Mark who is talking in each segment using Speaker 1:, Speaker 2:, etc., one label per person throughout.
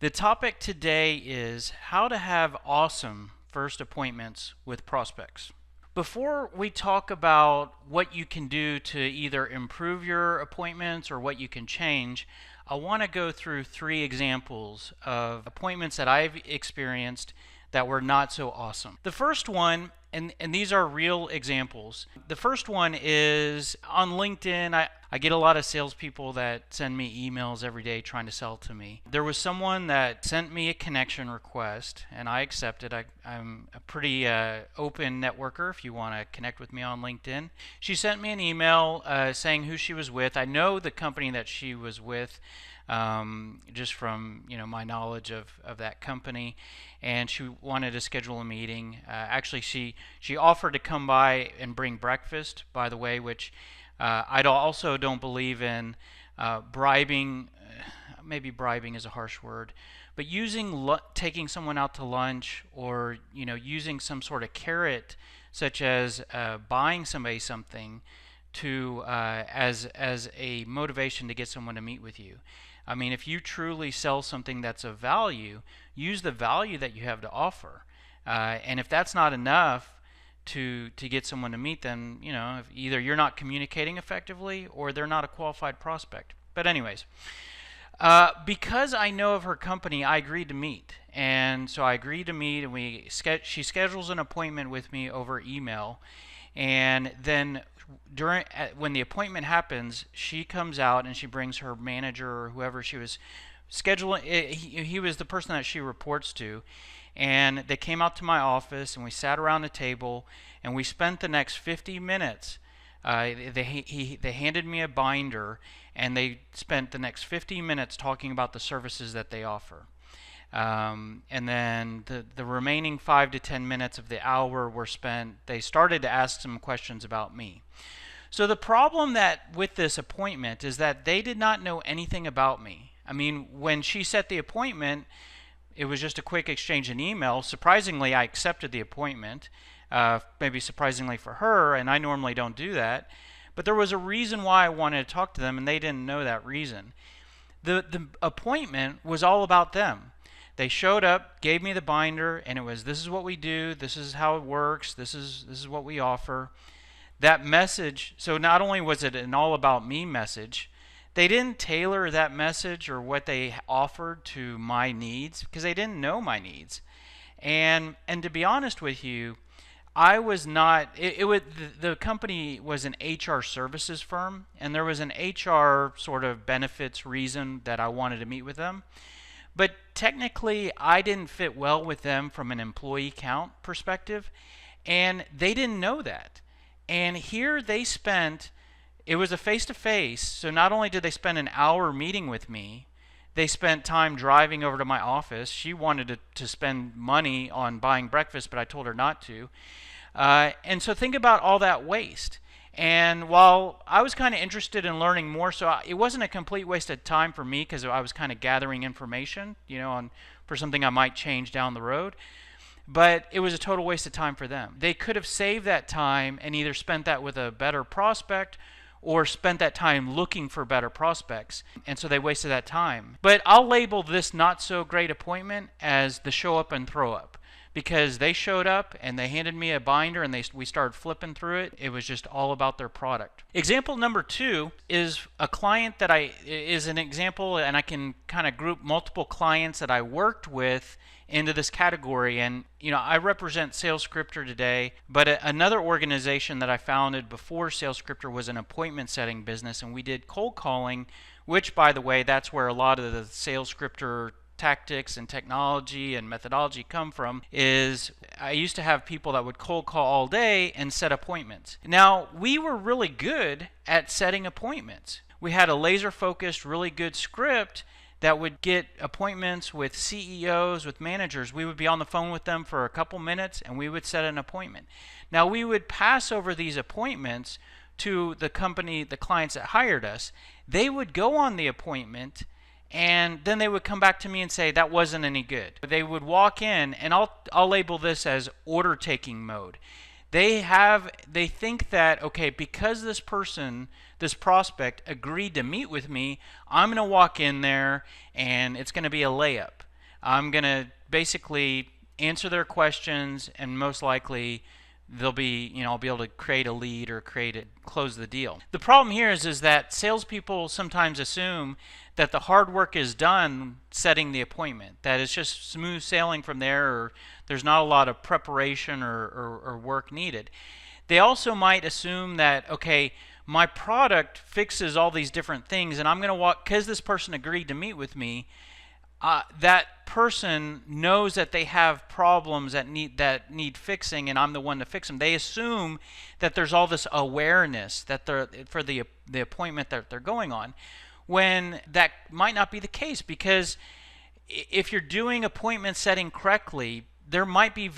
Speaker 1: The topic today is how to have awesome first appointments with prospects. Before we talk about what you can do to either improve your appointments or what you can change, I want to go through 3 examples of appointments that I've experienced that were not so awesome. The first one, and these are real examples. The first one is on LinkedIn. I get a lot of salespeople that send me emails every day trying to sell to me. There was someone that sent me a connection request, and I accepted. I'm a pretty open networker if you want to connect with me on LinkedIn. She sent me an email saying who she was with. I know the company that she was with just from my knowledge of that company, and she wanted to schedule a meeting. Actually, she offered to come by and bring breakfast, by the way, which I also don't believe in bribing. Maybe bribing is a harsh word, but taking someone out to lunch, or using some sort of carrot, such as buying somebody something to as a motivation to get someone to meet with you. I mean, if you truly sell something that's of value, use the value that you have to offer. And if that's not enough to get someone to meet, then if either you're not communicating effectively or they're not a qualified prospect. But anyways, because I know of her company, I agreed to meet. And so I agreed to meet, and she schedules an appointment with me over email. And then when the appointment happens, she comes out and she brings her manager or whoever she was scheduling. He was the person that she reports to, and they came out to my office and we sat around the table and we spent the next 50 minutes. They handed me a binder and they spent the next 50 minutes talking about the services that they offer. And then the remaining 5 to 10 minutes of the hour were spent. They started to ask some questions about me. So the problem with this appointment is that they did not know anything about me. I mean, when she set the appointment, it was just a quick exchange in email. Surprisingly, I accepted the appointment. Maybe surprisingly for her, and I normally don't do that. But there was a reason why I wanted to talk to them, and they didn't know that reason. The appointment was all about them. They showed up, gave me the binder, and it was, this is what we do, this is how it works, this is what we offer. That message, so not only was it an all about me message, they didn't tailor that message or what they offered to my needs because they didn't know my needs. And to be honest with you, I was not, the company was an HR services firm, and there was an HR sort of benefits reason that I wanted to meet with them. But technically, I didn't fit well with them from an employee count perspective, and they didn't know that. And here it was a face-to-face, so not only did they spend an hour meeting with me, they spent time driving over to my office. She wanted to spend money on buying breakfast, but I told her not to. And so think about all that waste. And while I was kind of interested in learning more, so it wasn't a complete waste of time for me because I was kind of gathering information, for something I might change down the road. But it was a total waste of time for them. They could have saved that time and either spent that with a better prospect or spent that time looking for better prospects. And so they wasted that time. But I'll label this not so great appointment as the show up and throw up. Because they showed up and they handed me a binder and we started flipping through it. It was just all about their product. Example number 2 is a client that is an example, and I can kind of group multiple clients that I worked with into this category. And I represent SalesScripter today, but another organization that I founded before SalesScripter was an appointment setting business, and we did cold calling, which, by the way, that's where a lot of the SalesScripter tactics and technology and methodology come from. Is I used to have people that would cold call all day and set appointments. Now, we were really good at setting appointments. We had a laser focused, really good script that would get appointments with CEOs, with managers. We would be on the phone with them for a couple minutes and we would set an appointment. Now, we would pass over these appointments to the company, the clients that hired us. They would go on the appointment, and then they would come back to me and say that wasn't any good. They would walk in, and I'll label this as order taking mode. They think that, okay, because this prospect agreed to meet with me, I'm going to walk in there and it's going to be a layup. I'm going to basically answer their questions, and most likely they'll be, I'll be able to create a lead or close the deal. The problem here is that salespeople sometimes assume that the hard work is done setting the appointment, that it's just smooth sailing from there, or there's not a lot of preparation or work needed. They also might assume that, okay, my product fixes all these different things, and I'm going to walk, because this person agreed to meet with me, that person knows that they have problems that need fixing, and I'm the one to fix them. They assume that there's all this awareness that for the appointment that they're going on, when that might not be the case, because if you're doing appointment setting correctly, there might be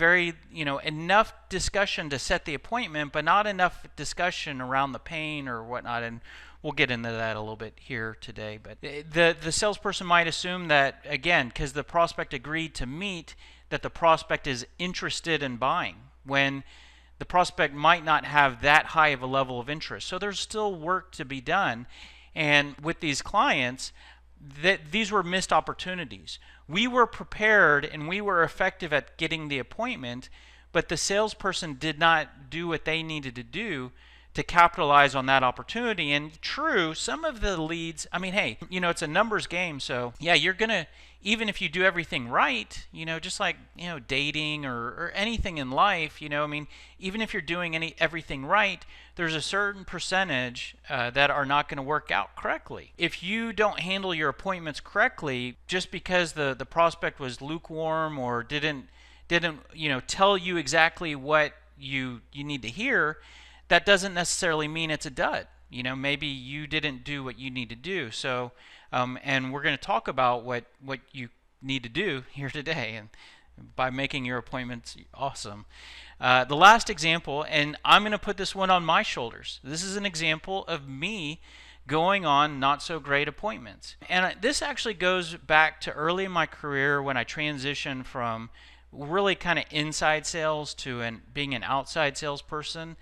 Speaker 1: enough discussion to set the appointment, but not enough discussion around the pain or whatnot. And we'll get into that a little bit here today. But the salesperson might assume that, again, because the prospect agreed to meet, that the prospect is interested in buying, when the prospect might not have that high of a level of interest. So there's still work to be done. And with these clients, these were missed opportunities. We were prepared and we were effective at getting the appointment, but the salesperson did not do what they needed to do to capitalize on that opportunity. And true, some of the leads, I mean, hey, it's a numbers game. So yeah, you're going to, even if you do everything right, just like, dating or anything in life, even if you're doing everything right, there's a certain percentage that are not going to work out correctly. If you don't handle your appointments correctly, just because the prospect was lukewarm or didn't tell you exactly what you need to hear, that doesn't necessarily mean it's a dud. Maybe you didn't do what you need to do. So, and we're going to talk about what you need to do here today, and by making your appointments awesome. The last example, and I'm going to put this one on my shoulders. This is an example of me going on not so great appointments. And this actually goes back to early in my career when I transitioned from really kind of inside sales to being an outside salesperson.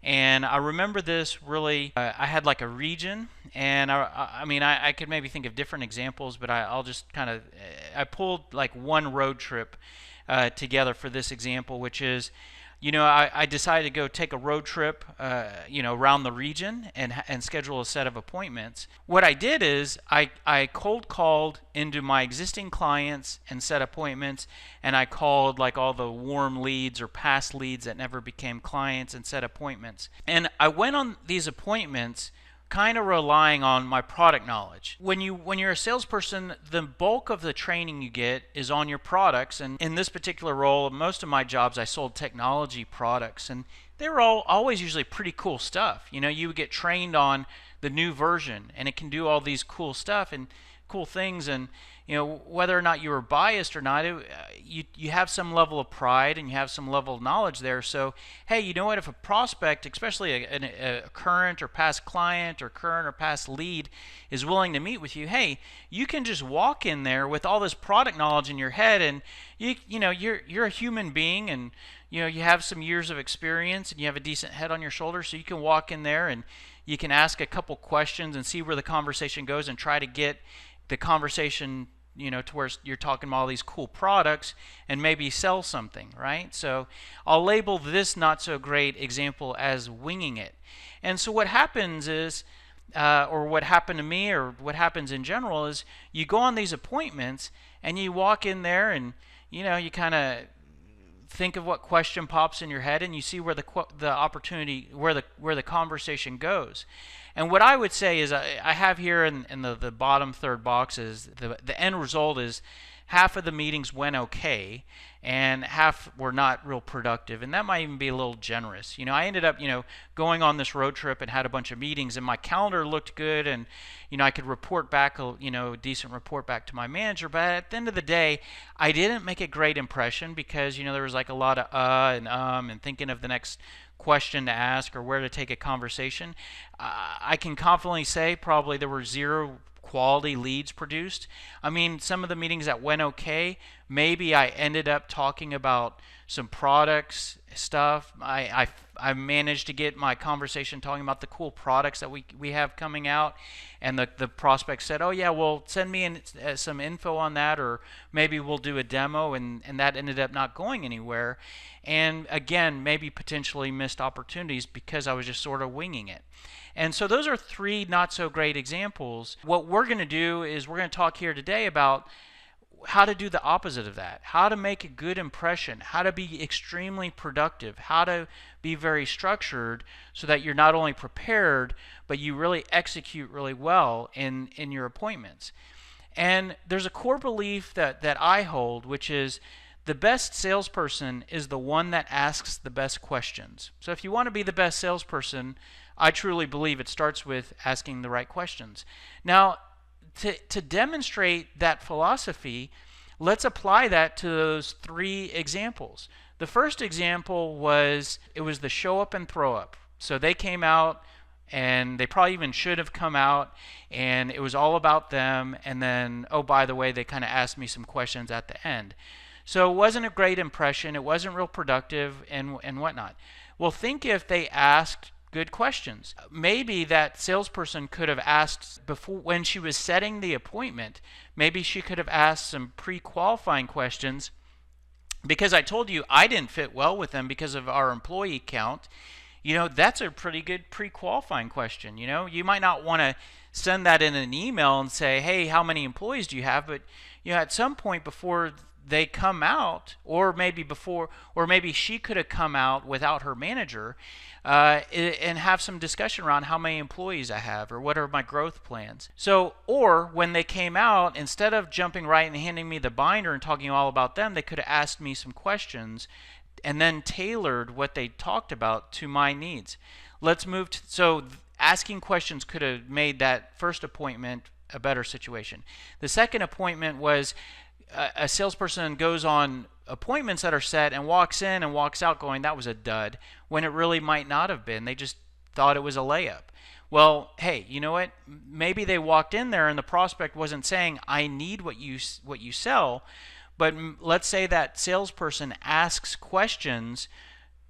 Speaker 1: And I remember this really, I had like a region, and I could maybe think of different examples, but I'll just kind of, I pulled like one road trip together for this example, which is, I decided to go take a road trip, around the region and schedule a set of appointments. What I did is I cold called into my existing clients and set appointments, and I called like all the warm leads or past leads that never became clients and set appointments. And I went on these appointments kind of relying on my product knowledge. When you're a salesperson, the bulk of the training you get is on your products. And in this particular role, most of my jobs, I sold technology products, and they were always usually pretty cool stuff. You would get trained on the new version, and it can do all these cool stuff and cool things. And whether or not you were biased or not, you have some level of pride and you have some level of knowledge there. So, hey, you know what? If a prospect, especially a current or past client or current or past lead, is willing to meet with you, hey, you can just walk in there with all this product knowledge in your head, and you're a human being, and you have some years of experience, and you have a decent head on your shoulders, so you can walk in there and you can ask a couple questions and see where the conversation goes and try to get the conversation to where you're talking about all these cool products and maybe sell something, right? So I'll label this not so great example as winging it. And so what happens is, or what happened to me, or what happens in general, is you go on these appointments and you walk in there and you kind of think of what question pops in your head, and you see where the opportunity, where the conversation goes. And what I would say is, I have here in the bottom third box is the end result is half of the meetings went okay and half were not real productive, and that might even be a little generous. I ended up going on this road trip and had a bunch of meetings, and my calendar looked good, and I could report back a decent report back to my manager. But at the end of the day, I didn't make a great impression, because there was like a lot of and thinking of the next question to ask or where to take a conversation. I can confidently say probably there were zero quality leads produced. I mean, some of the meetings that went okay, maybe I ended up talking about some products stuff. I managed to get my conversation talking about the cool products that we have coming out, and the prospect said, oh yeah, well, send me some info on that, or maybe we'll do a demo, and that ended up not going anywhere. And again, maybe potentially missed opportunities because I was just sort of winging it. And so those are three not so great examples. What we're going to do is we're going to talk here today about how to do the opposite of that, how to make a good impression, how to be extremely productive, how to be very structured so that you're not only prepared, but you really execute really well in your appointments. And there's a core belief that I hold, which is the best salesperson is the one that asks the best questions. So if you want to be the best salesperson, I truly believe it starts with asking the right questions. Now, to demonstrate that philosophy, let's apply that to those three examples. The first example was, it was the show up and throw up. So they came out, and they probably even should have come out, and it was all about them, and then, oh, by the way, they kind of asked me some questions at the end. So it wasn't a great impression, it wasn't real productive, and whatnot. Well, think if they asked good questions. Maybe that salesperson could have asked before, when she was setting the appointment, maybe she could have asked some pre-qualifying questions, because I told you I didn't fit well with them because of our employee count. You know, that's a pretty good pre-qualifying question. You know, you might not want to send that in an email and say, hey, how many employees do you have? But you know, at some point before they come out, or maybe she could have come out without her manager, and have some discussion around how many employees I have, or what are my growth plans. So, or when they came out, instead of jumping right and handing me the binder and talking all about them, they could have asked me some questions and then tailored what they talked about to my needs. Let's move to, so asking questions could have made that first appointment a better situation. The second appointment was a salesperson goes on appointments that are set and walks in and walks out going, that was a dud, when it really might not have been. They just thought it was a layup. Well, hey, you know what? Maybe they walked in there and the prospect wasn't saying, I need what you sell, but let's say that salesperson asks questions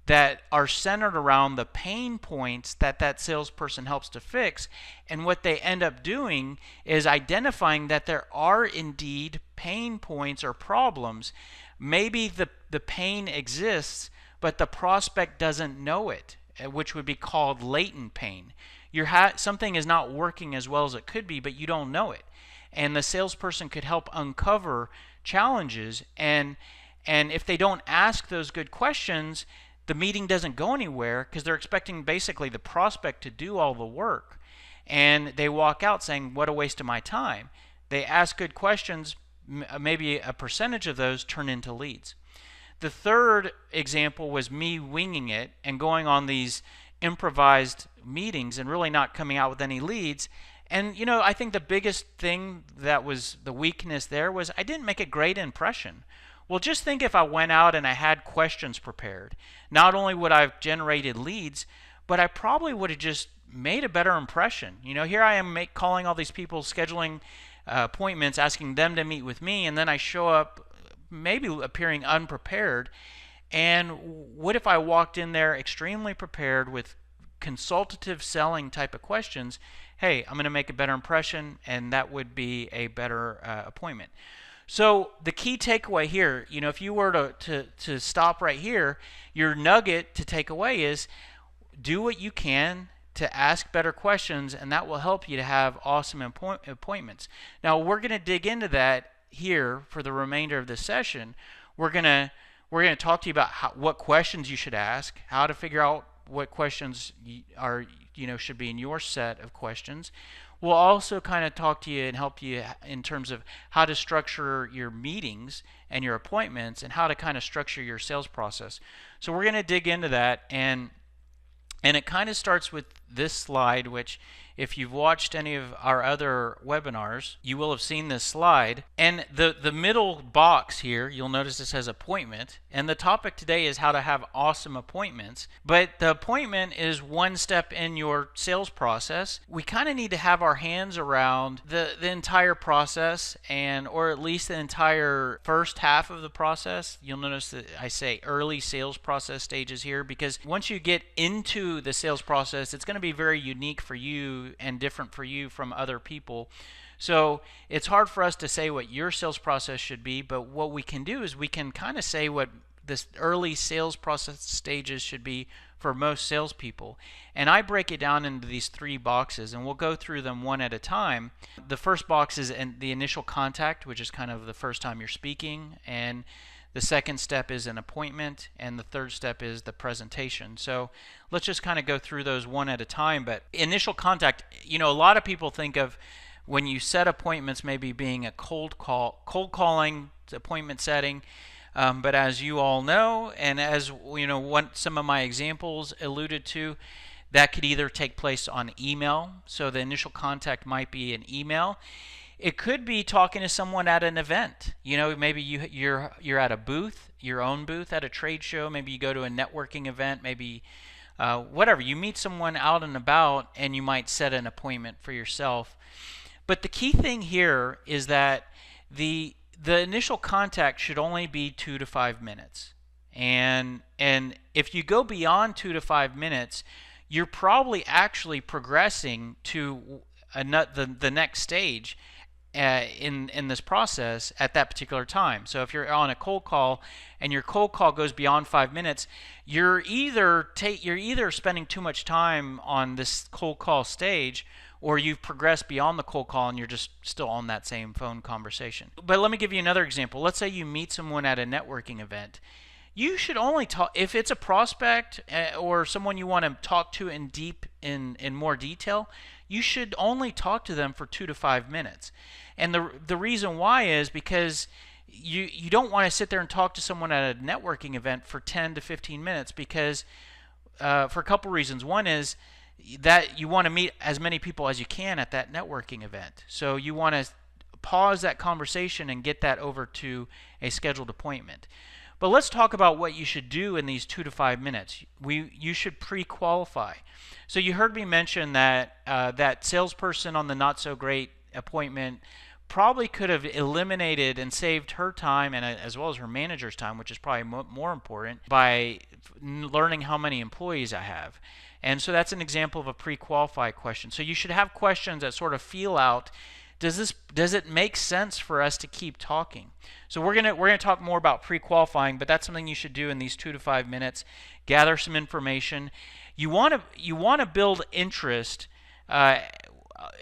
Speaker 1: that are centered around the pain points that salesperson helps to fix. And what they end up doing is identifying that there are indeed pain points or problems. Maybe the pain exists, but the prospect doesn't know it, which would be called latent pain. Something is not working as well as it could be, but you don't know it. And the salesperson could help uncover challenges. And if they don't ask those good questions, the meeting doesn't go anywhere, because they're expecting basically the prospect to do all the work. And they walk out saying, what a waste of my time. They ask good questions, maybe a percentage of those turn into leads. The third example was me winging it and going on these improvised meetings and really not coming out with any leads. And you know, I think the biggest thing that was the weakness there was I didn't make a great impression. Well, just think if I went out and I had questions prepared. Not only would I have generated leads, but I probably would have just made a better impression. You know, here I am calling all these people, scheduling appointments, asking them to meet with me, and then I show up maybe appearing unprepared. And what if I walked in there extremely prepared with consultative selling type of questions? Hey, I'm going to make a better impression, and that would be a better appointment. So the key takeaway here, you know, if you were to stop right here, your nugget to take away is do what you can to ask better questions, and that will help you to have awesome appointments. Now, we're going to dig into that here for the remainder of this session. We're going to talk to you about what questions you should ask, how to figure out what questions should be in your set of questions. We'll also kind of talk to you and help you in terms of how to structure your meetings and your appointments, and how to kind of structure your sales process. So we're going to dig into that, and it kind of starts with this slide, which If you've watched any of our other webinars, you will have seen this slide. And the middle box here, you'll notice this says appointment. And the topic today is how to have awesome appointments. But the appointment is one step in your sales process. We kind of need to have our hands around the entire process, and or at least the entire first half of the process. You'll notice that I say early sales process stages here, because once you get into the sales process, it's going to be very unique for you and different for you from other people. So it's hard for us to say what your sales process should be, but what we can do is we can kind of say what this early sales process stages should be for most salespeople. And I break it down into these 3 boxes, and we'll go through them one at a time. The first box is the initial contact, which is kind of the first time you're speaking, and the second step is an appointment, and the third step is the presentation. So let's just kind of go through those one at a time. But initial contact, a lot of people think of when you set appointments maybe being a cold calling appointment setting. But as you all know, and as what some of my examples alluded to, that could either take place on email. So the initial contact might be an email. It could be talking to someone at an event. Maybe you're at a booth, your own booth at a trade show. Maybe you go to a networking event. Maybe whatever. You meet someone out and about, and you might set an appointment for yourself. But the key thing here is that the initial contact should only be 2 to 5 minutes. And if you go beyond 2 to 5 minutes, you're probably actually progressing to the next stage in this process at that particular time. So if you're on a cold call and your cold call goes beyond 5 minutes, you're either spending too much time on this cold call stage, or you've progressed beyond the cold call and you're just still on that same phone conversation. But let me give you another example. Let's say you meet someone at a networking event. You should only talk if it's a prospect or someone you want to talk to in more detail. You should only talk to them for 2 to 5 minutes. And the reason why is because you don't want to sit there and talk to someone at a networking event for 10 to 15 minutes, because for a couple reasons. One is that you want to meet as many people as you can at that networking event. So you want to pause that conversation and get that over to a scheduled appointment. But let's talk about what you should do in these 2 to 5 minutes. You should pre-qualify. So you heard me mention that that salesperson on the not so great appointment probably could have eliminated and saved her time, and as well as her manager's time, which is probably more important, by learning how many employees I have. And so that's an example of a pre-qualify question. So you should have questions that sort of feel out, does it make sense for us to keep talking? So we're gonna talk more about pre-qualifying, but that's something you should do in these 2 to 5 minutes. Gather some information. You want to build interest.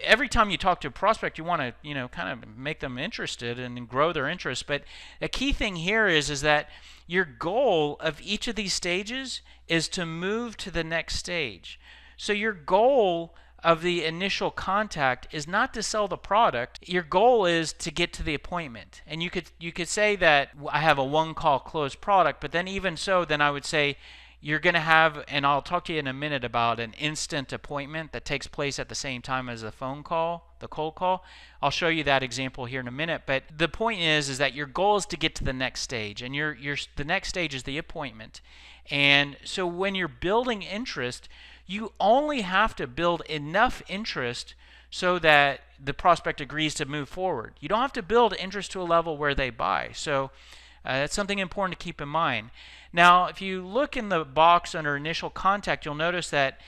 Speaker 1: Every time you talk to a prospect, you want to kind of make them interested and grow their interest. But a key thing here is that your goal of each of these stages is to move to the next stage. So your goal of the initial contact is not to sell the product. Your goal is to get to the appointment. And you could say that I have a one-call closed product, but then even so, then I would say you're going to have, and I'll talk to you in a minute about an instant appointment that takes place at the same time as the phone call, the cold call. I'll show you that example here in a minute. But the point is that your goal is to get to the next stage, and the next stage is the appointment. And so when you're building interest, you only have to build enough interest so that the prospect agrees to move forward. You don't have to build interest to a level where they buy. So that's something important to keep in mind. Now, if you look in the box under initial contact, you'll notice that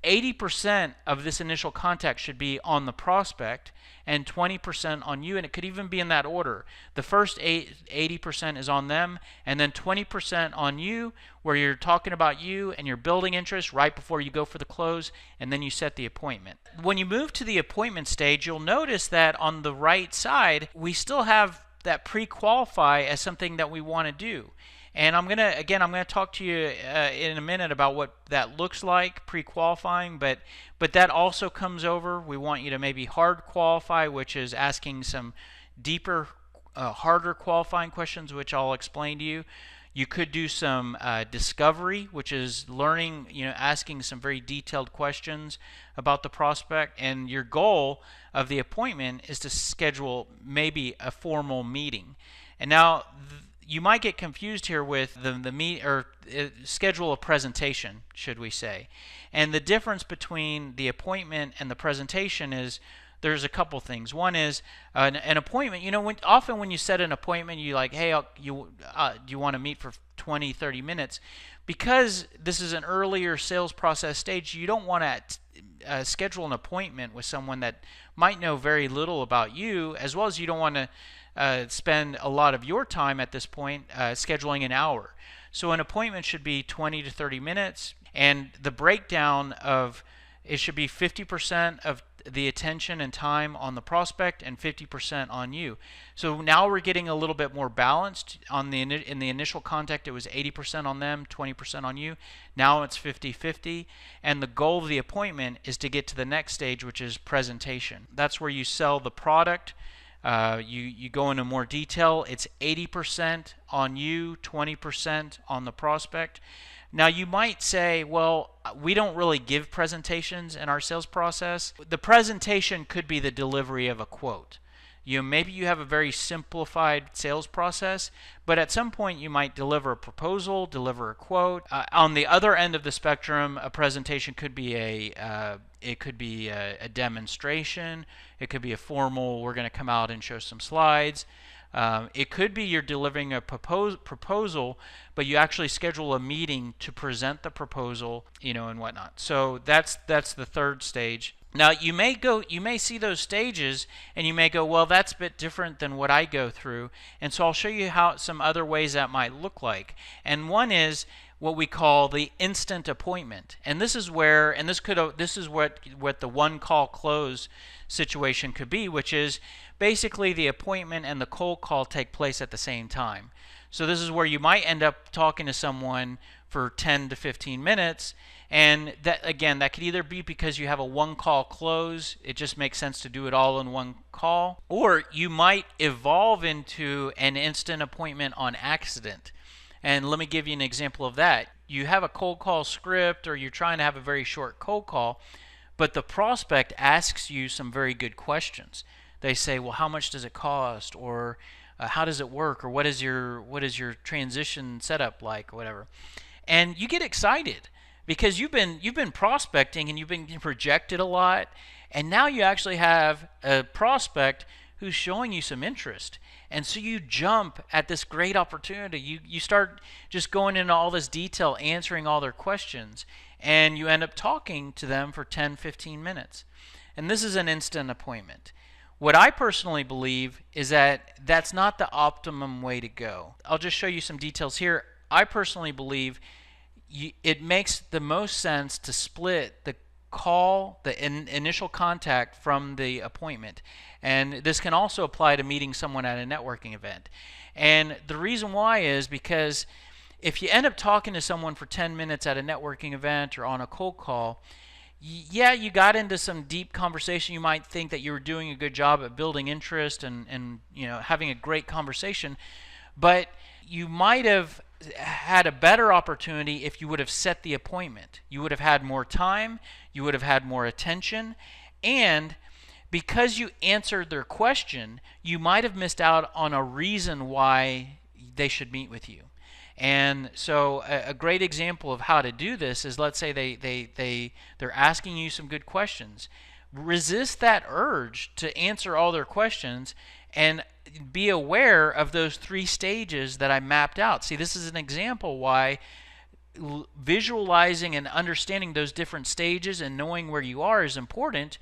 Speaker 1: 80% of this initial contact should be on the prospect and 20% on you, and it could even be in that order. The first 80% is on them, and then 20% on you, where you're talking about you and you're building interest right before you go for the close, and then you set the appointment. When you move to the appointment stage, you'll notice that on the right side, we still have that pre-qualify as something that we want to do. And I'm gonna talk to you in a minute about what that looks like, pre-qualifying, but that also comes over. We want you to maybe hard qualify, which is asking some deeper, harder qualifying questions, which I'll explain to you. You could do some discovery, which is learning, asking some very detailed questions about the prospect. And your goal of the appointment is to schedule maybe a formal meeting. And now you might get confused here with the meet or schedule a presentation, should we say. And the difference between the appointment and the presentation is there's a couple things. One is an appointment. Often when you set an appointment, you like, hey, do you want to meet for 20, 30 minutes? Because this is an earlier sales process stage, you don't want to schedule an appointment with someone that might know very little about you, as well as you don't want to spend a lot of your time at this point scheduling an hour. So an appointment should be 20 to 30 minutes, and the breakdown of it should be 50% of the attention and time on the prospect and 50% on you. So now we're getting a little bit more balanced. In the initial contact, it was 80% on them, 20% on you. Now it's 50-50, and the goal of the appointment is to get to the next stage, which is presentation. That's where you sell the product. You go into more detail. It's 80% on you, 20% on the prospect. Now you might say, well, we don't really give presentations in our sales process. The presentation could be the delivery of a quote. Maybe you have a very simplified sales process, but at some point you might deliver a proposal, deliver a quote. On the other end of the spectrum, a presentation could be a demonstration. It could be a formal, we're going to come out and show some slides. It could be you're delivering a proposal, but you actually schedule a meeting to present the proposal, and whatnot. So that's the third stage. Now you may see those stages, and you may go, well, that's a bit different than what I go through. And so I'll show you some other ways that might look like. And one is what we call the instant appointment. And this is what the one call close situation could be, which is basically the appointment and the cold call take place at the same time. So this is where you might end up talking to someone for 10 to 15 minutes, and that could either be because you have a one call close, it just makes sense to do it all in one call, or you might evolve into an instant appointment on accident. And let me give you an example of that. You have a cold call script, or you're trying to have a very short cold call, but the prospect asks you some very good questions. They say, well, how much does it cost, or how does it work, or what is your transition setup like, or whatever. And you get excited because you've been prospecting and you've been rejected a lot, and now you actually have a prospect who's showing you some interest. And so you jump at this great opportunity. You start just going into all this detail, answering all their questions, and you end up talking to them for 10, 15 minutes. And this is an instant appointment. What I personally believe is that that's not the optimum way to go. I'll just show you some details here. I personally believe it makes the most sense to split the call, the initial contact, from the appointment. And this can also apply to meeting someone at a networking event. And the reason why is because if you end up talking to someone for 10 minutes at a networking event or on a cold call, yeah, you got into some deep conversation. You might think that you were doing a good job at building interest and having a great conversation, but you might have had a better opportunity if you would have set the appointment. You would have had more time, you would have had more attention, and because you answered their question, you might have missed out on a reason why they should meet with you. And so a great example of how to do this is, let's say they're asking you some good questions. Resist that urge to answer all their questions and be aware of those 3 stages that I mapped out. See, this is an example why visualizing and understanding those different stages and knowing where you are is important,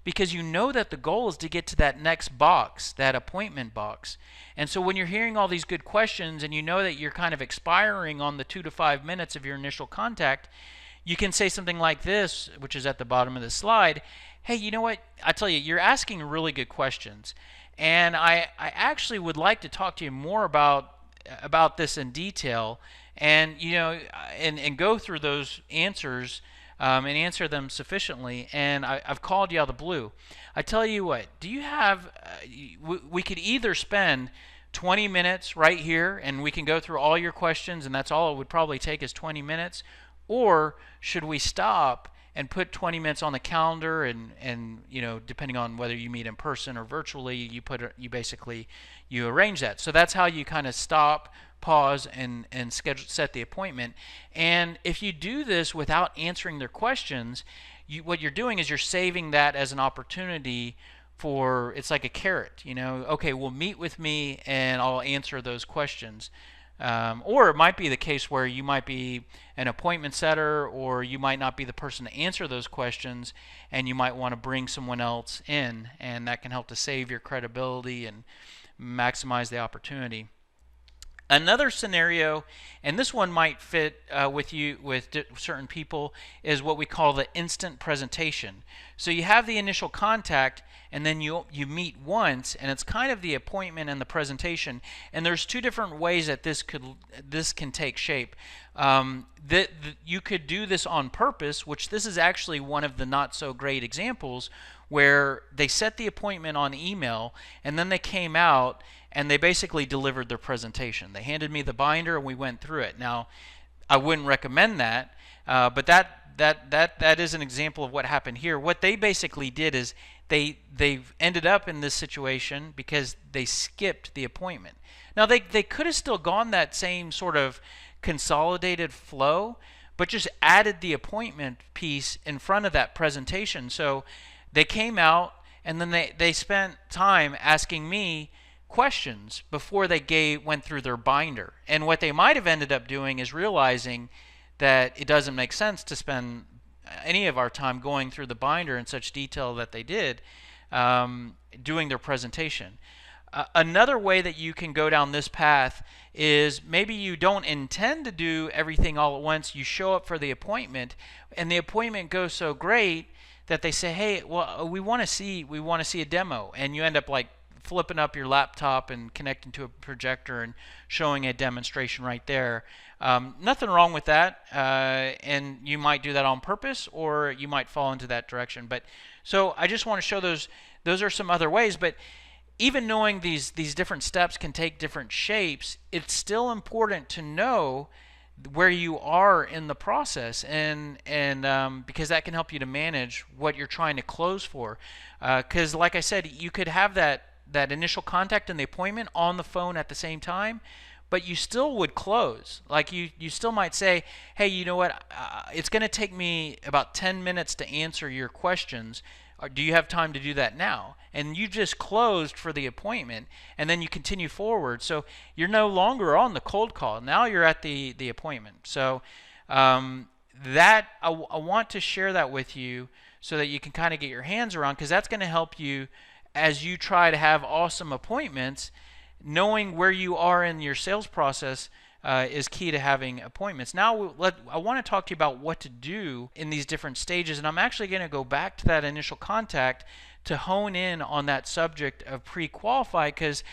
Speaker 1: because you know that the goal is to get to that next box, that appointment box. And so when you're hearing all these good questions and you know that you're kind of expiring on the 2 to 5 minutes of your initial contact, you can say something like this, which is at the bottom of the slide. Hey, you know what? I tell you, you're asking really good questions, and I actually would like to talk to you more about this in detail, and and go through those answers and answer them sufficiently. And I've called you out of the blue. I tell you what, do you have? We could either spend 20 minutes right here, and we can go through all your questions, and that's all it would probably take is 20 minutes? Or should we stop and put 20 minutes on the calendar, and depending on whether you meet in person or virtually, you arrange that. So that's how you kind of stop, pause, and set the appointment. And if you do this without answering their questions, what you're doing is you're saving that as an opportunity for, it's like a carrot, okay, well, meet with me and I'll answer those questions. Or it might be the case where you might be an appointment setter, or you might not be the person to answer those questions, and you might want to bring someone else in, and that can help to save your credibility and maximize the opportunity. Another scenario, and this one might fit with certain people, is what we call the instant presentation. So you have the initial contact, and then you meet once, and it's kind of the appointment and the presentation. And there's two different ways that this can take shape. You could do this on purpose, which this is actually one of the not so great examples, where they set the appointment on email, and then they came out and they basically delivered their presentation. They handed me the binder and we went through it. Now, I wouldn't recommend that, but that is an example of what happened here. What they basically did is they've ended up in this situation because they skipped the appointment. Now, they could have still gone that same sort of consolidated flow, but just added the appointment piece in front of that presentation. So they came out, and then they spent time asking me questions before they went through their binder. And what they might have ended up doing is realizing that it doesn't make sense to spend any of our time going through the binder in such detail that they did doing their presentation. Another way that you can go down this path is maybe you don't intend to do everything all at once. You show up for the appointment, and the appointment goes so great that they say, "Hey, well, we want to see a demo," and you end up like flipping up your laptop and connecting to a projector and showing a demonstration right there. Nothing wrong with that, and you might do that on purpose, or you might fall into that direction. But so I just want to show those are some other ways. But even knowing these different steps can take different shapes, it's still important to know where you are in the process, and because that can help you to manage what you're trying to close for. Because like I said, you could have that initial contact and the appointment on the phone at the same time, but you still would close. Like you still might say, "Hey, you know what? It's going to take me about 10 minutes to answer your questions. Do you have time to do that now?" And you just closed for the appointment, and then you continue forward. So you're no longer on the cold call. Now you're at the appointment. So that I want to share that with you so that you can kind of get your hands around, because that's going to help you as you try to have awesome appointments. Knowing where you are in your sales process is key to having appointments. Now I want to talk to you about what to do in these different stages, and I'm actually going to go back to that initial contact to hone in on that subject of pre-qualify, because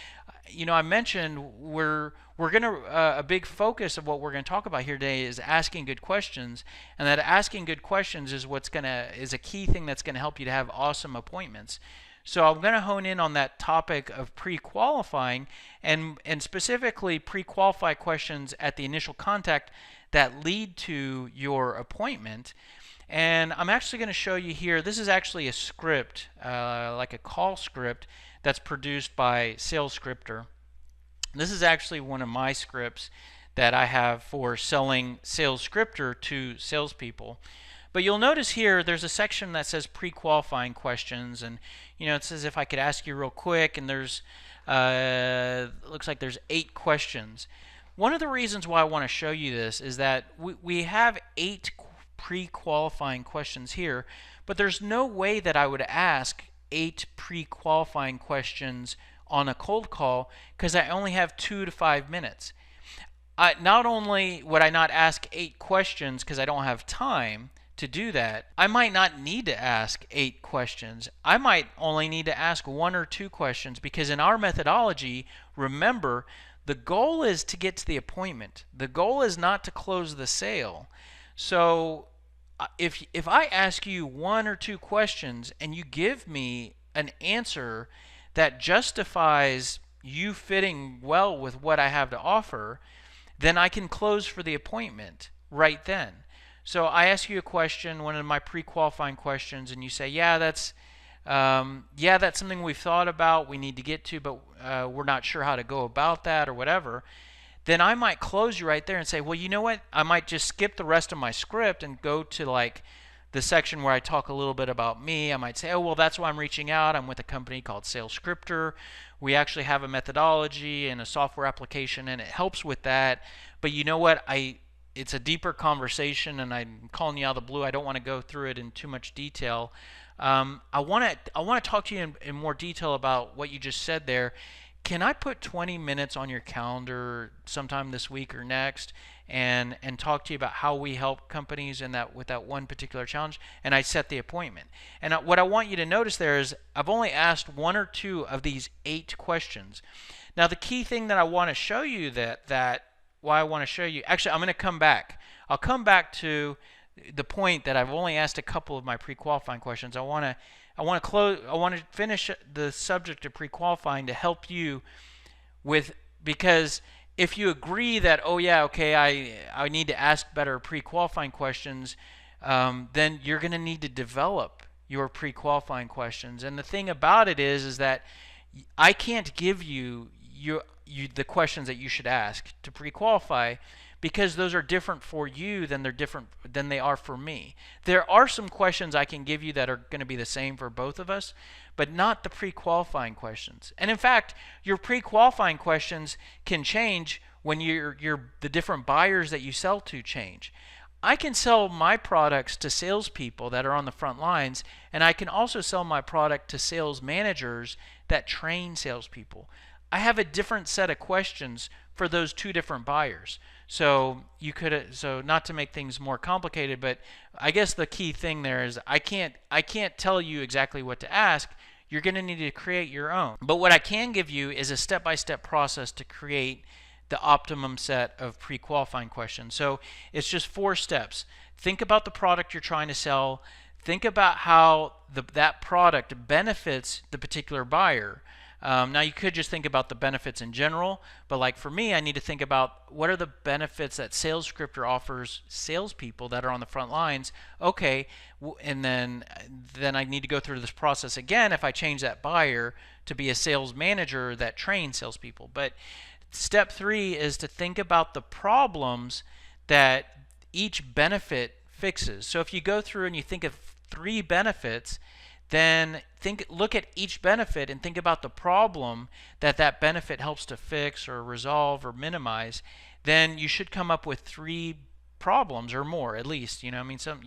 Speaker 1: I mentioned we're going to a big focus of what we're going to talk about here today is asking good questions, and that asking good questions is is a key thing that's going to help you to have awesome appointments. So I'm going to hone in on that topic of pre-qualifying, and specifically pre-qualify questions at the initial contact that lead to your appointment. And I'm actually going to show you here, this is actually a script, like a call script that's produced by SalesScripter. This is actually one of my scripts that I have for selling SalesScripter to salespeople. But you'll notice here there's a section that says pre-qualifying questions, and it says if I could ask you real quick, and there's looks like there's 8 questions. One of the reasons why I want to show you this is that we have 8 pre-qualifying questions here, but there's no way that I would ask 8 pre-qualifying questions on a cold call, because I only have 2 to 5 minutes. Not only would I not ask 8 questions because I don't have time to do that, I might not need to ask 8 questions. I might only need to ask 1 or 2 questions, because in our methodology, remember, the goal is to get to the appointment. The goal is not to close the sale. So if I ask you 1 or 2 questions and you give me an answer that justifies you fitting well with what I have to offer, then I can close for the appointment right then. So I ask you a question, one of my pre-qualifying questions, and you say, yeah, that's something we've thought about, we need to get to, but we're not sure how to go about that or whatever. Then I might close you right there and say, well, you know what? I might just skip the rest of my script and go to like the section where I talk a little bit about me. I might say, oh, well, that's why I'm reaching out. I'm with a company called Sales Scripter. We actually have a methodology and a software application, and it helps with that. But you know what? It's a deeper conversation, and I'm calling you out of the blue. I don't want to go through it in too much detail. I want to talk to you in more detail about what you just said there. Can I put 20 minutes on your calendar sometime this week or next and talk to you about how we help companies in that with that one particular challenge? And I set the appointment. And what I want you to notice there is I've only asked one or two of these 8 questions. Now the key thing that I want to show you actually I'm going to come back. I'll come back to the point that I've only asked a couple of my pre-qualifying questions. I want to finish the subject of pre-qualifying to help you with, because if you agree that, oh yeah, okay, I need to ask better pre-qualifying questions, then you're going to need to develop your pre-qualifying questions. And the thing about it is that I can't give you the questions that you should ask to pre-qualify, because those are different for you than they are for me. There are some questions I can give you that are going to be the same for both of us, but not the pre-qualifying questions. And in fact, your pre-qualifying questions can change when the different buyers that you sell to change. I can sell my products to salespeople that are on the front lines, and I can also sell my product to sales managers that train salespeople. I have a different set of questions for those two different buyers. So not to make things more complicated, but I guess the key thing there is I can't tell you exactly what to ask. You're going to need to create your own. But what I can give you is a step-by-step process to create the optimum set of pre-qualifying questions. So it's just 4 steps. Think about the product you're trying to sell. Think about how that product benefits the particular buyer. Now you could just think about the benefits in general, but like for me, I need to think about what are the benefits that Sales Scripter offers salespeople that are on the front lines. Okay, and then I need to go through this process again if I change that buyer to be a sales manager that trains salespeople. But step 3 is to think about the problems that each benefit fixes. So if you go through and you think of 3 benefits, then look at each benefit and think about the problem that benefit helps to fix or resolve or minimize. Then you should come up with 3 problems or more at least. You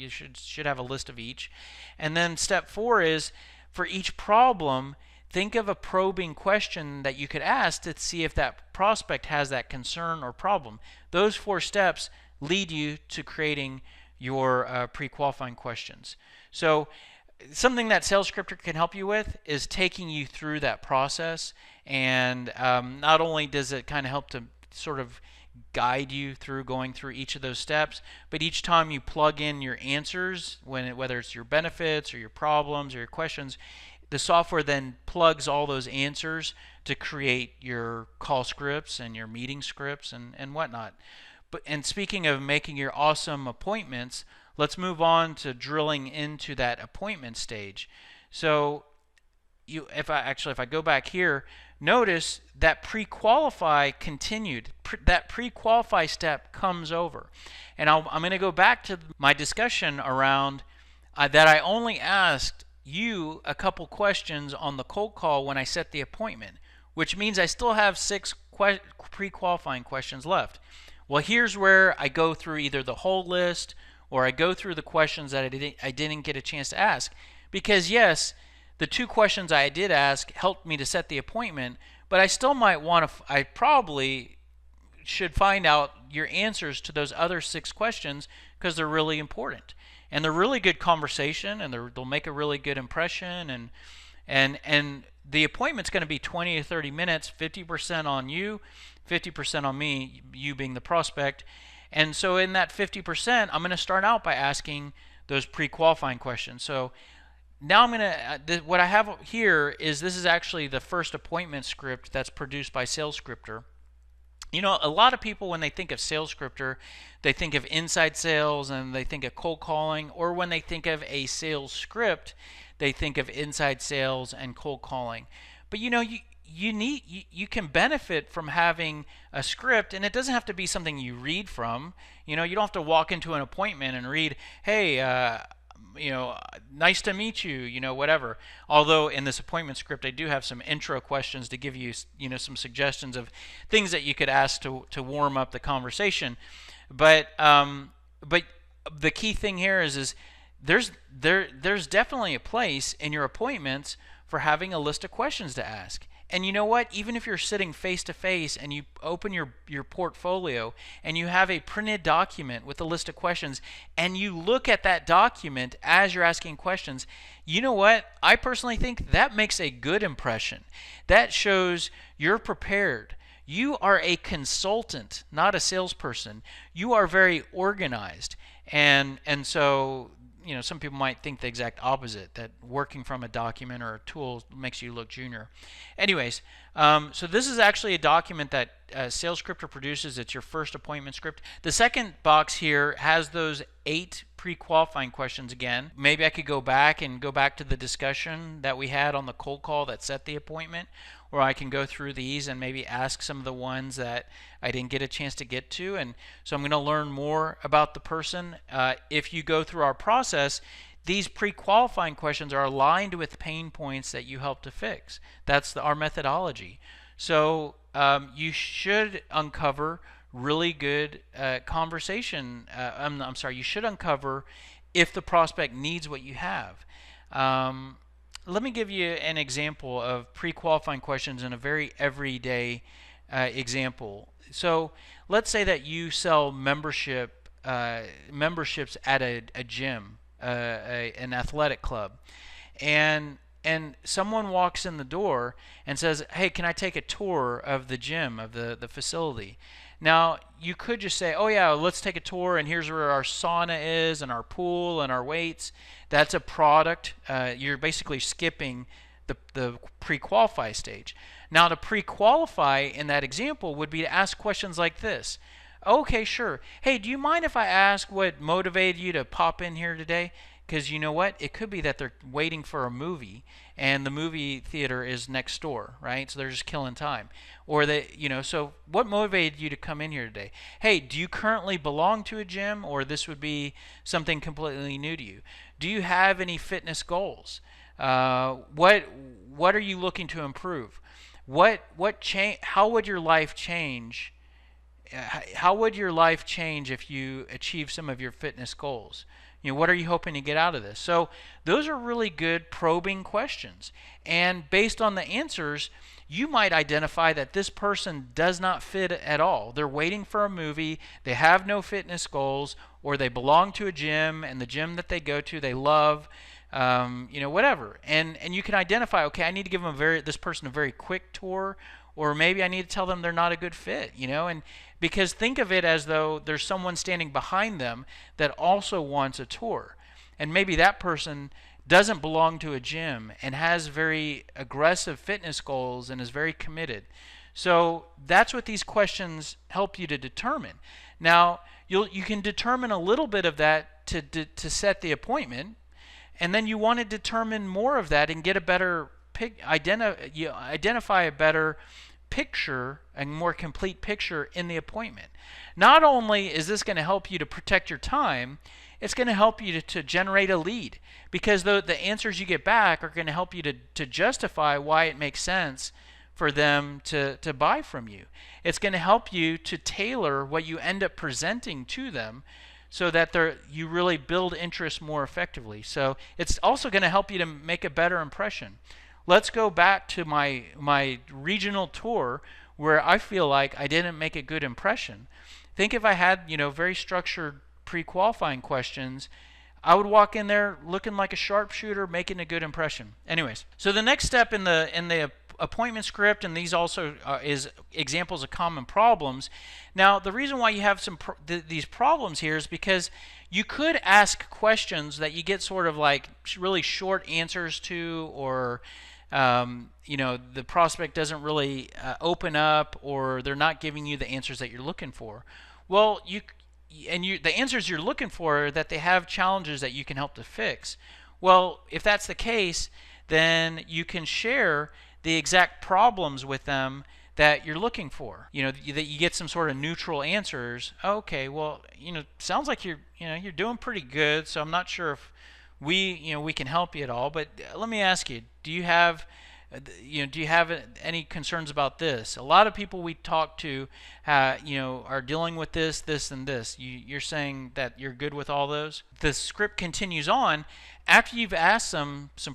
Speaker 1: should have a list of each. And then step 4 is for each problem, think of a probing question that you could ask to see if that prospect has that concern or problem. Those 4 steps lead you to creating your pre-qualifying questions. So something that Sales Scripter can help you with is taking you through that process, and not only does it kind of help to sort of guide you through going through each of those steps, but each time you plug in your answers, whether it's your benefits or your problems or your questions, the software then plugs all those answers to create your call scripts and your meeting scripts and whatnot. And speaking of making your awesome appointments, let's move on to drilling into that appointment stage. So if I go back here, notice that pre-qualify continued. That pre-qualify step comes over. And I'm going to go back to my discussion around that I only asked you a couple questions on the cold call when I set the appointment, which means I still have 6 pre-qualifying questions left. Well, here's where I go through either the whole list or I go through the questions that I didn't get a chance to ask. Because yes, the 2 questions I did ask helped me to set the appointment, but I still might want to, I probably should find out your answers to those other 6 questions because they're really important. And they're really good conversation, and they'll make a really good impression, and the appointment's going to be 20 to 30 minutes, 50% on you, 50% on me, you being the prospect. And so in that 50%, I'm going to start out by asking those pre-qualifying questions. So now I'm gonna what I have here is this is actually the first appointment script that's produced by SalesScripter. You know, a lot of people, when they think of SalesScripter, they think of inside sales and they think of cold calling, or when they think of a sales script, they think of inside sales and cold calling. But you know, you can benefit from having a script, and it doesn't have to be something you read from. You know, you don't have to walk into an appointment and read, hey, you know, nice to meet you, you know, whatever. Although in this appointment script, I do have some intro questions to give you, you know, some suggestions of things that you could ask to warm up the conversation. But the key thing here is there's definitely a place in your appointments for having a list of questions to ask. And you know what? Even if you're sitting face to face and you open your portfolio and you have a printed document with a list of questions and you look at that document as you're asking questions, you know what? I personally think that makes a good impression. That shows you're prepared. You are a consultant, not a salesperson. You are very organized. And so, you know, some people might think the exact opposite, that working from a document or a tool makes you look junior. Anyways, so this is actually a document that SalesScripter produces. It's your first appointment script. The second box here has those 8 pre-qualifying questions again. Maybe I could go back to the discussion that we had on the cold call that set the appointment, or I can go through these and maybe ask some of the ones that I didn't get a chance to get to. And so I'm going to learn more about the person. If you go through our process, these pre-qualifying questions are aligned with pain points that you help to fix. That's our methodology. So you should uncover really good conversation. I'm sorry, you should uncover if the prospect needs what you have. Let me give you an example of pre-qualifying questions in a very everyday example. So let's say that you sell memberships at a gym, an athletic club, and someone walks in the door and says, hey, can I take a tour of the gym, of the facility? Now, you could just say, oh yeah, let's take a tour, and here's where our sauna is and our pool and our weights. That's a product. You're basically skipping the pre-qualify stage. Now, to pre-qualify in that example would be to ask questions like this. Okay, sure. Hey, do you mind if I ask what motivated you to pop in here today? Because you know what? It could be that they're waiting for a movie and the movie theater is next door, right? So they're just killing time. Or they, you know, so what motivated you to come in here today? Hey, do you currently belong to a gym, or this would be something completely new to you? Do you have any fitness goals? What are you looking to improve? How would your life change? How would your life change if you achieve some of your fitness goals? You know, what are you hoping to get out of this? So those are really good probing questions. And based on the answers, you might identify that this person does not fit at all. They're waiting for a movie, they have no fitness goals, or they belong to a gym, and the gym that they go to they love, you know, whatever. And you can identify, okay, I need to give them this person a very quick tour, or maybe I need to tell them they're not a good fit, you know, and because think of it as though there's someone standing behind them that also wants a tour. And maybe that person doesn't belong to a gym and has very aggressive fitness goals and is very committed. So that's what these questions help you to determine. Now, you can determine a little bit of that to set the appointment, and then you want to determine more of that and get a better identify a better picture, a more complete picture in the appointment. Not only is this going to help you to protect your time, it's going to help you to generate a lead, because the answers you get back are going to help you to justify why it makes sense for them to buy from you. It's going to help you to tailor what you end up presenting to them so that you really build interest more effectively. So it's also going to help you to make a better impression. Let's go back to my regional tour where I feel like I didn't make a good impression. Think if I had, you know, very structured pre-qualifying questions, I would walk in there looking like a sharpshooter, making a good impression. Anyways, so the next step in the appointment script, and these also is examples of common problems. Now, the reason why you have these problems here is because you could ask questions that you get sort of like really short answers to, or the prospect doesn't really open up, or they're not giving you the answers that you're looking for. Well, the answers you're looking for are that they have challenges that you can help to fix. Well, if that's the case, then you can share the exact problems with them that you're looking for. That you get some sort of neutral answers. Okay, well, sounds like you're doing pretty good, so I'm not sure if we can help you at all. But let me ask you, do you have any concerns about this? A lot of people we talk to, are dealing with this, and this. You're saying that you're good with all those? The script continues on after you've asked them some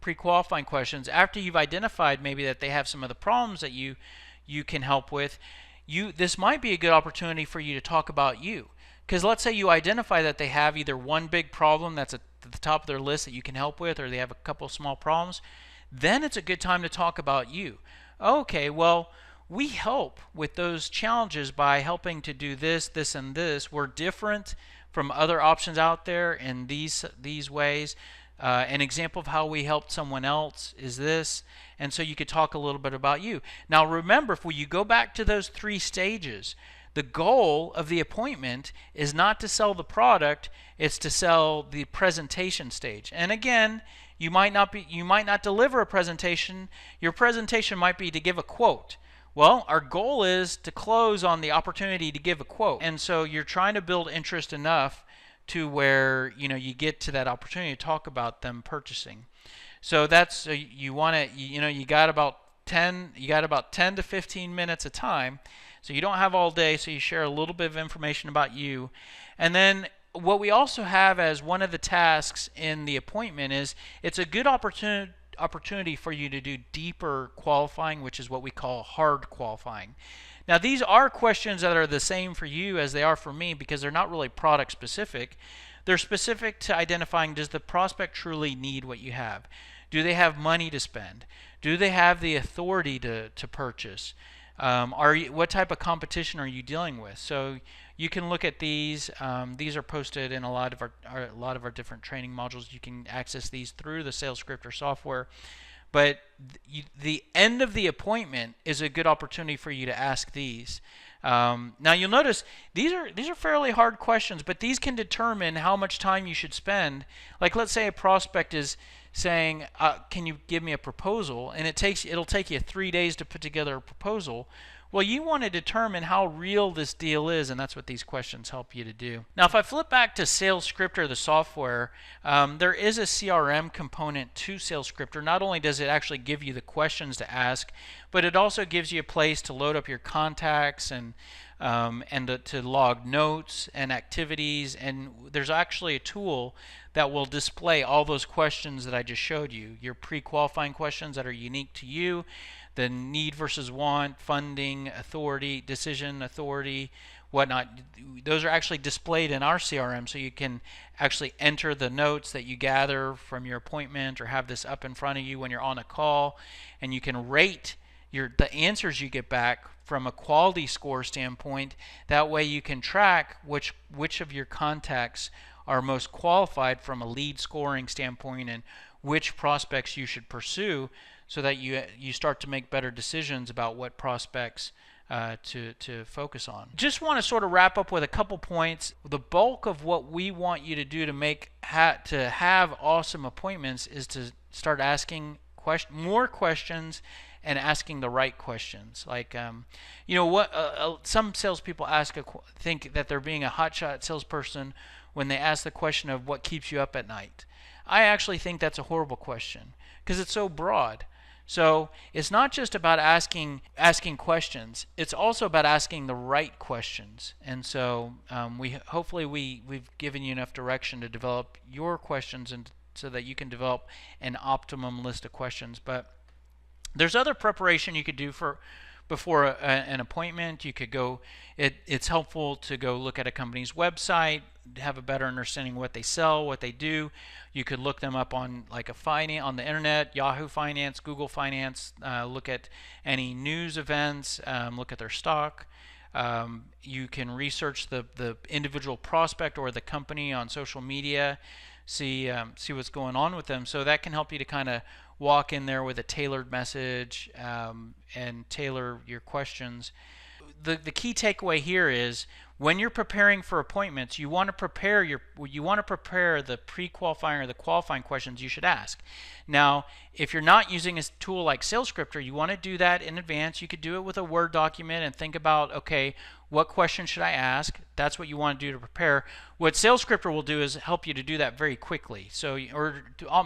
Speaker 1: pre-qualifying questions, after you've identified maybe that they have some of the problems that you can help with. This might be a good opportunity for you to talk about you. Because let's say you identify that they have either one big problem that's at the top of their list that you can help with, or they have a couple of small problems. Then it's a good time to talk about you. Okay, well, we help with those challenges by helping to do this, and this. We're different from other options out there in these ways. An example of how we helped someone else is this. And so you could talk a little bit about you. Now remember, if you go back to those 3 stages, the goal of the appointment is not to sell the product, it's to sell the presentation stage. And again, you might not deliver a presentation. Your presentation might be to give a quote. Well, our goal is to close on the opportunity to give a quote. And so you're trying to build interest enough to where you get to that opportunity to talk about them purchasing. So that's you got about 10 to 15 minutes of time. So you don't have all day, so you share a little bit of information about you. And then what we also have as one of the tasks in the appointment is it's a good opportunity for you to do deeper qualifying, which is what we call hard qualifying. Now, these are questions that are the same for you as they are for me, because they're not really product specific. They're specific to identifying, does the prospect truly need what you have? Do they have money to spend? Do they have the authority to purchase? What type of competition are you dealing with? So you can look at these. These are posted in a lot of our different training modules. You can access these through the sales script or software. But the end of the appointment is a good opportunity for you to ask these. Now you'll notice these are fairly hard questions, but these can determine how much time you should spend. Like, let's say a prospect is saying, "Can you give me a proposal?" and it'll take you 3 days to put together a proposal. Well, you want to determine how real this deal is, and that's what these questions help you to do. Now, if I flip back to Sales Scripter, the software, there is a CRM component to Sales Scripter. Not only does it actually give you the questions to ask, but it also gives you a place to load up your contacts and to log notes and activities. And there's actually a tool that will display all those questions that I just showed you, your pre-qualifying questions that are unique to you, the need versus want, funding, authority, decision authority, whatnot. Those are actually displayed in our CRM, so you can actually enter the notes that you gather from your appointment, or have this up in front of you when you're on a call, and you can rate the answers you get back from a quality score standpoint. That way you can track which of your contacts are most qualified from a lead scoring standpoint, and which prospects you should pursue, so that you start to make better decisions about what prospects to focus on. Just want to sort of wrap up with a couple points. The bulk of what we want you to do to have awesome appointments is to start asking more questions and asking the right questions. Like, some salespeople think that they're being a hotshot salesperson when they ask the question of what keeps you up at night. I actually think that's a horrible question, because it's so broad. So it's not just about asking questions. It's also about asking the right questions. And so hopefully we've given you enough direction to develop your questions, and so that you can develop an optimum list of questions. But there's other preparation you could do for before an appointment. You could go, it's helpful to go look at a company's website, have a better understanding of what they sell, what they do. You could look them up on like on the internet, Yahoo Finance, Google Finance, look at any news events, look at their stock. You can research the individual prospect or the company on social media, see what's going on with them. So that can help you to kind of walk in there with a tailored message and tailor your questions. The key takeaway here is when you're preparing for appointments, you want to prepare the pre-qualifying or the qualifying questions you should ask. Now, if you're not using a tool like SalesScripter, you want to do that in advance. You could do it with a Word document and think about, okay, what question should I ask? That's what you want to do to prepare. What SalesScripter will do is help you to do that very quickly. So,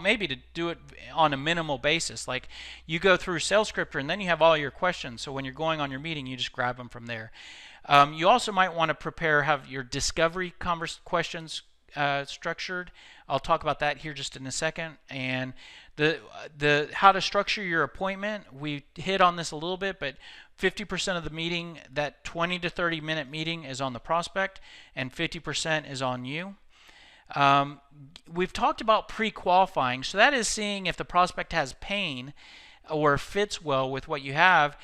Speaker 1: maybe to do it on a minimal basis. Like you go through SalesScripter and then you have all your questions. So when you're going on your meeting, you just grab them from there. You also might want to have your discovery questions structured. I'll talk about that here just in a second. And the how to structure your appointment, we hit on this a little bit, but 50% of the meeting, that 20 to 30 minute meeting, is on the prospect and 50% is on you. We've talked about pre-qualifying, so that is seeing if the prospect has pain or fits well with what you have.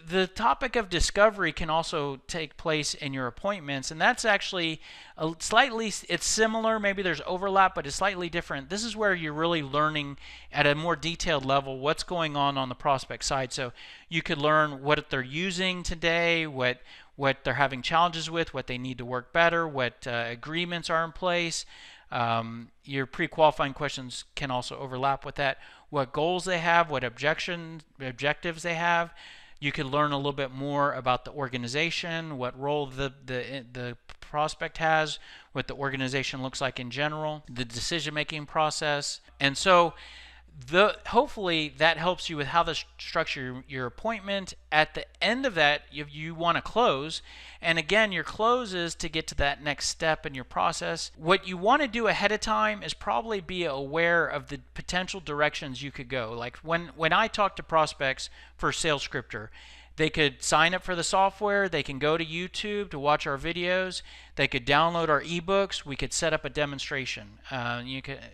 Speaker 1: The topic of discovery can also take place in your appointments, and that's actually it's similar, maybe there's overlap, but it's slightly different. This is where you're really learning at a more detailed level what's going on the prospect side. So you could learn what they're using today, what they're having challenges with, what they need to work better, what agreements are in place. Your pre-qualifying questions can also overlap with that. What goals they have, what objectives they have. You could learn a little bit more about the organization, what role the prospect has, what the organization looks like in general, the decision-making process. And so hopefully that helps you with how to structure your appointment. At the end of that, you want to close. And again, your close is to get to that next step in your process. What you want to do ahead of time is probably be aware of the potential directions you could go. Like when I talk to prospects for SalesScripter, they could sign up for the software. They can go to YouTube to watch our videos. They could download our ebooks. We could set up a demonstration.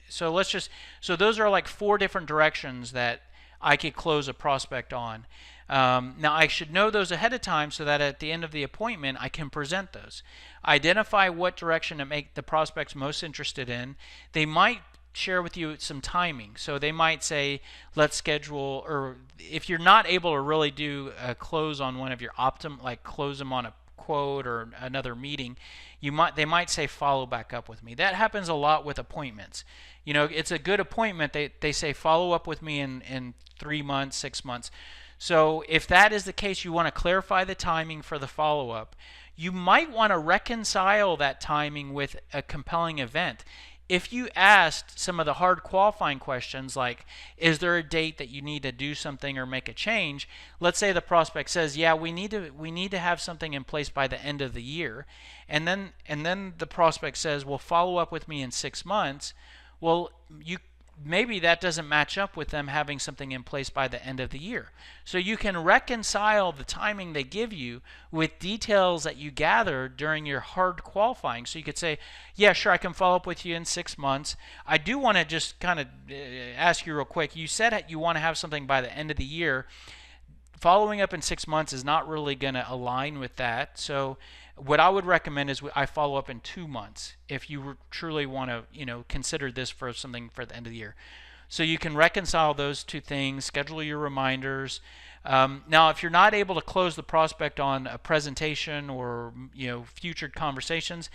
Speaker 1: So those are like 4 different directions that I could close a prospect on. Now I should know those ahead of time so that at the end of the appointment I can present those. Identify what direction to make the prospects most interested in. They might share with you some timing. So they might say, let's schedule, or if you're not able to really do a close on one of your like close them on a quote or another meeting, they might say follow back up with me. That happens a lot with appointments. It's a good appointment. They say follow up with me in 3 months, 6 months. So if that is the case, you want to clarify the timing for the follow-up. You might want to reconcile that timing with a compelling event. If you asked some of the hard qualifying questions, like, is there a date that you need to do something or make a change? Let's say the prospect says, yeah, we need to have something in place by the end of the year. And then the prospect says, well, follow up with me in 6 months. Well, maybe that doesn't match up with them having something in place by the end of the year. So you can reconcile the timing they give you with details that you gather during your hard qualifying. So you could say, yeah, sure, I can follow up with you in 6 months. I do want to just kind of ask you real quick. You said you want to have something by the end of the year. Following up in 6 months is not really going to align with that. So what I would recommend is I follow up in 2 months if you truly want to, consider this for something for the end of the year. So you can reconcile those 2 things, schedule your reminders. Now, if you're not able to close the prospect on a presentation or future conversations,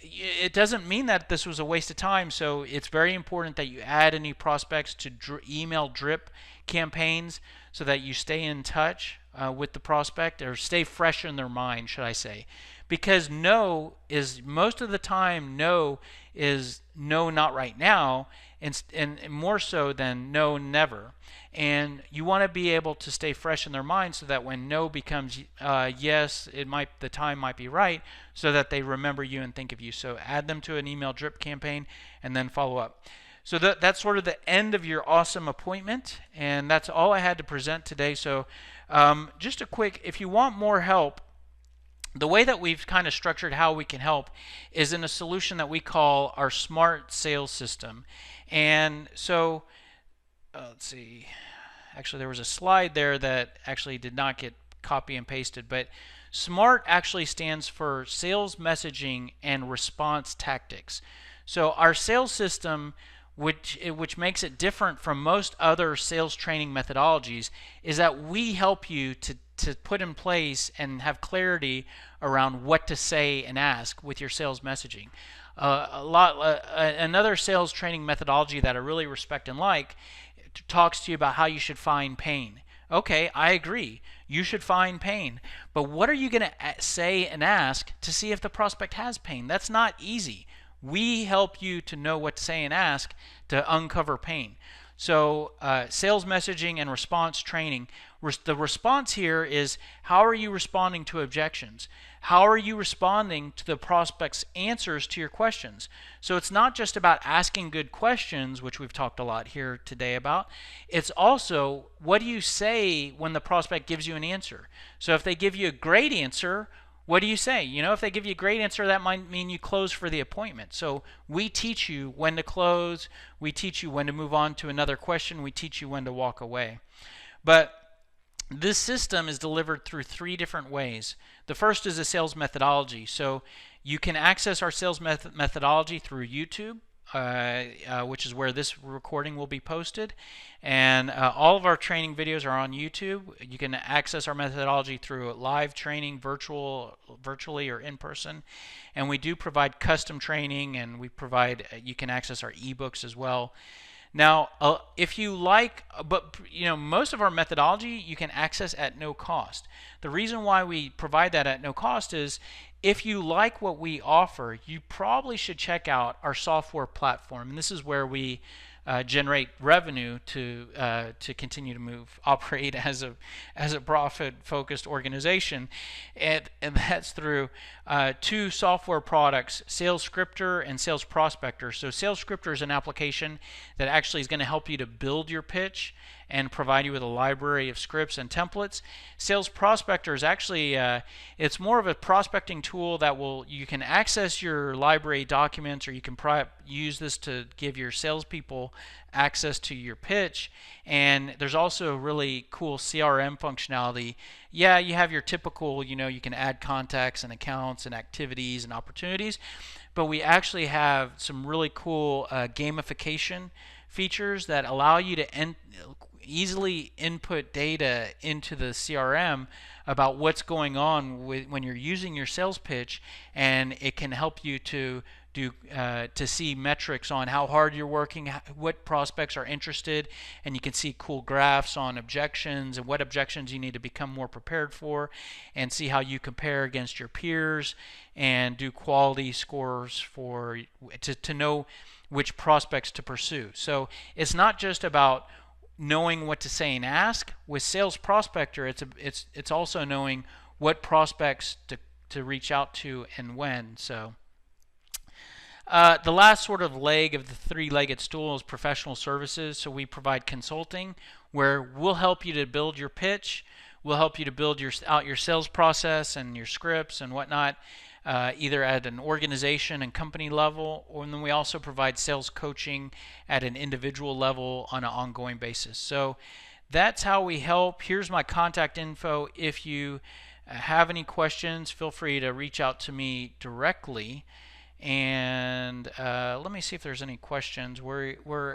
Speaker 1: it doesn't mean that this was a waste of time. So it's very important that you add any prospects to email drip campaigns so that you stay in touch with the prospect, or stay fresh in their mind, should I say. Because no is most of the time, no is no, not right now, and more so than no, never. And you want to be able to stay fresh in their mind so that when no becomes yes, the time might be right, so that they remember you and think of you. So add them to an email drip campaign and then follow up. So that's sort of the end of your awesome appointment, and that's all I had to present today. So just a quick, if you want more help, the way that we've kind of structured how we can help is in a solution that we call our smart sales system. And so let's see, actually there was a slide there that actually did not get copy and pasted, but SMART actually stands for sales messaging and response tactics. So our sales system, which makes it different from most other sales training methodologies, is that we help you to put in place and have clarity around what to say and ask with your sales messaging. Another sales training methodology that I really respect and like talks to you about how you should find pain. Okay, I agree. You should find pain. But what are you going to say and ask to see if the prospect has pain? That's not easy. We help you to know what to say and ask to uncover pain. So sales messaging and response training. The response here is, how are you responding to objections? How are you responding to the prospect's answers to your questions? So it's not just about asking good questions, which we've talked a lot here today about. It's also, what do you say when the prospect gives you an answer? So if they give you a great answer, what do you say? You know, if they give you a great answer, that might mean you close for the appointment. So we teach you when to close. We teach you when to move on to another question. We teach you when to walk away. But this system is delivered through 3 different ways. The first is a sales methodology. So you can access our sales methodology through YouTube, which is where this recording will be posted. And all of our training videos are on YouTube. You can access our methodology through live training, virtually or in person. And we do provide custom training, and you can access our ebooks as well. Now, if you like, but most of our methodology you can access at no cost. The reason why we provide that at no cost is, if you like what we offer, you probably should check out our software platform. And this is where we generate revenue to continue to operate as a profit-focused organization, and that's through 2 software products, Sales Scripter and Sales Prospector. So Sales Scripter is an application that actually is going to help you to build your pitch and provide you with a library of scripts and templates. Sales Prospector is actually it's more of a prospecting tool that you can access your library documents, or you can use this to give your salespeople access to your pitch. And there's also really cool CRM functionality. Yeah, you have your typical, you can add contacts and accounts and activities and opportunities, but we actually have some really cool gamification features that allow you to easily input data into the CRM about what's going on when you're using your sales pitch, and it can help you to see metrics on how hard you're working, what prospects are interested, and you can see cool graphs on objections and what objections you need to become more prepared for, and see how you compare against your peers, and do quality scores to know which prospects to pursue. So it's not just about knowing what to say and ask. With Sales Prospector, it's also knowing what prospects to reach out to and when. So the last sort of leg of the 3-legged stool is professional services. So we provide consulting, where we'll help you to build your pitch. We'll help you to build out your sales process and your scripts and whatnot, either at an organization and company level, and then we also provide sales coaching at an individual level on an ongoing basis. So that's how we help. Here's my contact info. If you have any questions, feel free to reach out to me directly. And let me see if there's any questions. We're